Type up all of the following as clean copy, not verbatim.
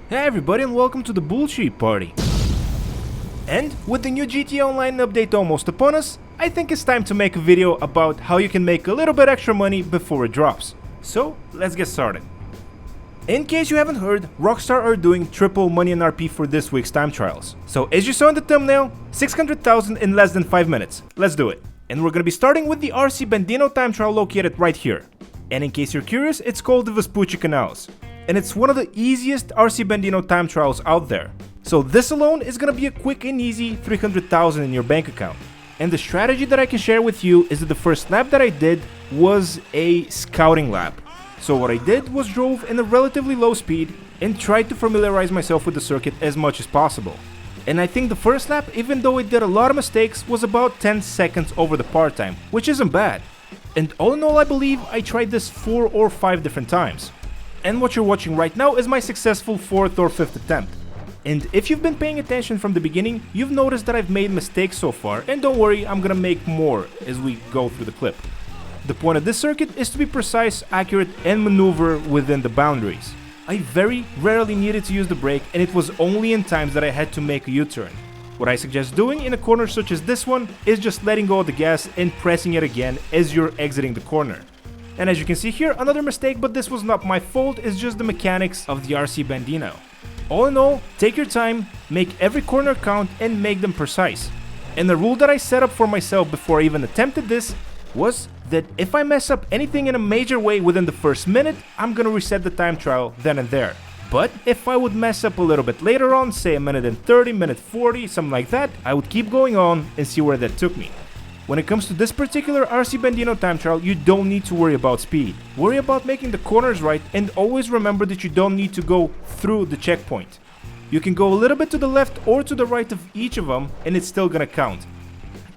Hey everybody and welcome to the Bullshit Party. And with the new GTA Online update almost upon us, I think it's time to make a video about how you can make a little bit extra money before it drops. So let's get started. In case you haven't heard, Rockstar are doing triple money and RP for this week's time trials. So as you saw in the thumbnail, 600,000 in less than 5 minutes. Let's do it. And we're gonna be starting with the RC Bandino time trial located right here. And in case you're curious, it's called the Vespucci Canals. And it's one of the easiest RC Bandino time trials out there. So this alone is gonna be a quick and easy 300,000 in your bank account. And the strategy that I can share with you is that the first lap that I did was a scouting lap. So what I did was drove in a relatively low speed and tried to familiarize myself with the circuit as much as possible. And I think the first lap, even though it did a lot of mistakes, was about 10 seconds over the par time, which isn't bad. And all in all, I believe I tried this 4 or 5 different times. And what you're watching right now is my successful 4th or 5th attempt. And if you've been paying attention from the beginning, you've noticed that I've made mistakes so far, and don't worry, I'm gonna make more as we go through the clip. The point of this circuit is to be precise, accurate, and maneuver within the boundaries. I very rarely needed to use the brake, and it was only in times that I had to make a U-turn. What I suggest doing in a corner such as this one is just letting go of the gas and pressing it again as you're exiting the corner. And as you can see here, another mistake, but this was not my fault, it's just the mechanics of the RC Bandino. All in all, take your time, make every corner count, and make them precise. And the rule that I set up for myself before I even attempted this was that if I mess up anything in a major way within the first minute, I'm gonna reset the time trial then and there. But if I would mess up a little bit later on, say a minute and 30, minute 40, something like that, I would keep going on and see where that took me. When it comes to this particular RC Bandino time trial, you don't need to worry about speed. Worry about making the corners right, and always remember that you don't need to go through the checkpoint. You can go a little bit to the left or to the right of each of them and it's still gonna count.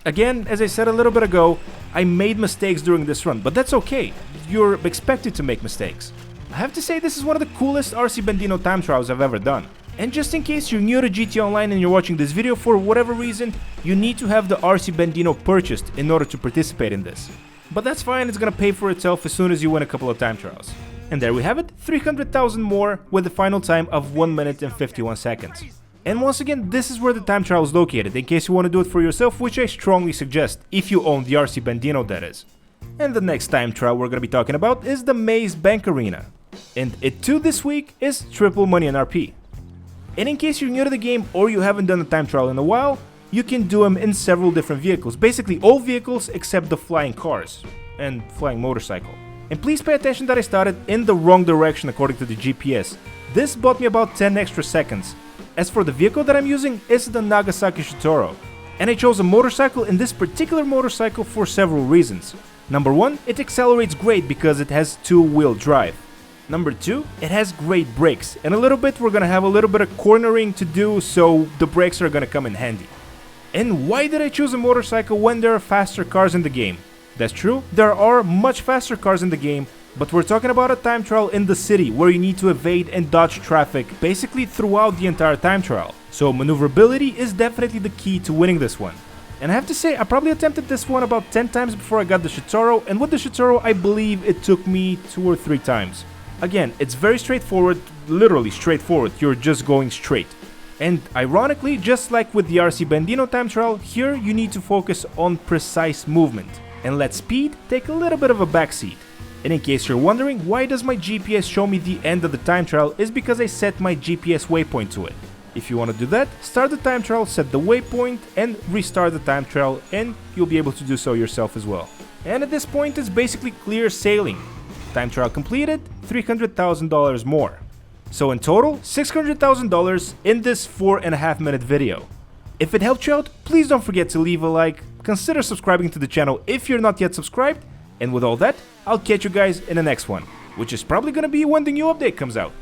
Again, as I said a little bit ago, I made mistakes during this run, but that's okay. You're expected to make mistakes. I have to say this is one of the coolest RC Bandino time trials I've ever done. And just in case you're new to GTA Online and you're watching this video for whatever reason, you need to have the RC Bandino purchased in order to participate in this. But that's fine, it's gonna pay for itself as soon as you win a couple of time trials. And there we have it, 300,000 more with the final time of 1 minute and 51 seconds. And once again, this is where the time trial is located, in case you want to do it for yourself, which I strongly suggest, if you own the RC Bandino that is. And the next time trial we're gonna be talking about is the Maze Bank Arena. And it too this week is triple money and RP. And in case you're new to the game or you haven't done a time trial in a while, you can do them in several different vehicles, basically all vehicles except the flying cars and flying motorcycle. And please pay attention that I started in the wrong direction according to the GPS. This bought me about 10 extra seconds. As for the vehicle that I'm using, it's the Nagasaki Shitoro. And I chose a motorcycle in this particular motorcycle for several reasons. Number 1, it accelerates great because it has 2-wheel drive. Number 2, it has great brakes. In a little bit we're gonna have a little bit of cornering to do, so the brakes are gonna come in handy. And why did I choose a motorcycle when there are faster cars in the game? That's true, there are much faster cars in the game, but we're talking about a time trial in the city where you need to evade and dodge traffic basically throughout the entire time trial. So maneuverability is definitely the key to winning this one. And I have to say, I probably attempted this one about 10 times before I got the Shitoro, and with the Shitoro I believe it took me 2 or 3 times. Again, it's very straightforward, literally straightforward, you're just going straight. And ironically, just like with the RC Bandino time trial, here you need to focus on precise movement and let speed take a little bit of a backseat. And in case you're wondering why does my GPS show me the end of the time trial, is because I set my GPS waypoint to it. If you want to do that, start the time trial, set the waypoint and restart the time trial, and you'll be able to do so yourself as well. And at this point it's basically clear sailing. Time trial completed, $300,000 more. So in total, $600,000 in this 4.5 minute video. If it helped you out, please don't forget to leave a like, consider subscribing to the channel if you're not yet subscribed, and with all that, I'll catch you guys in the next one, which is probably gonna be when the new update comes out.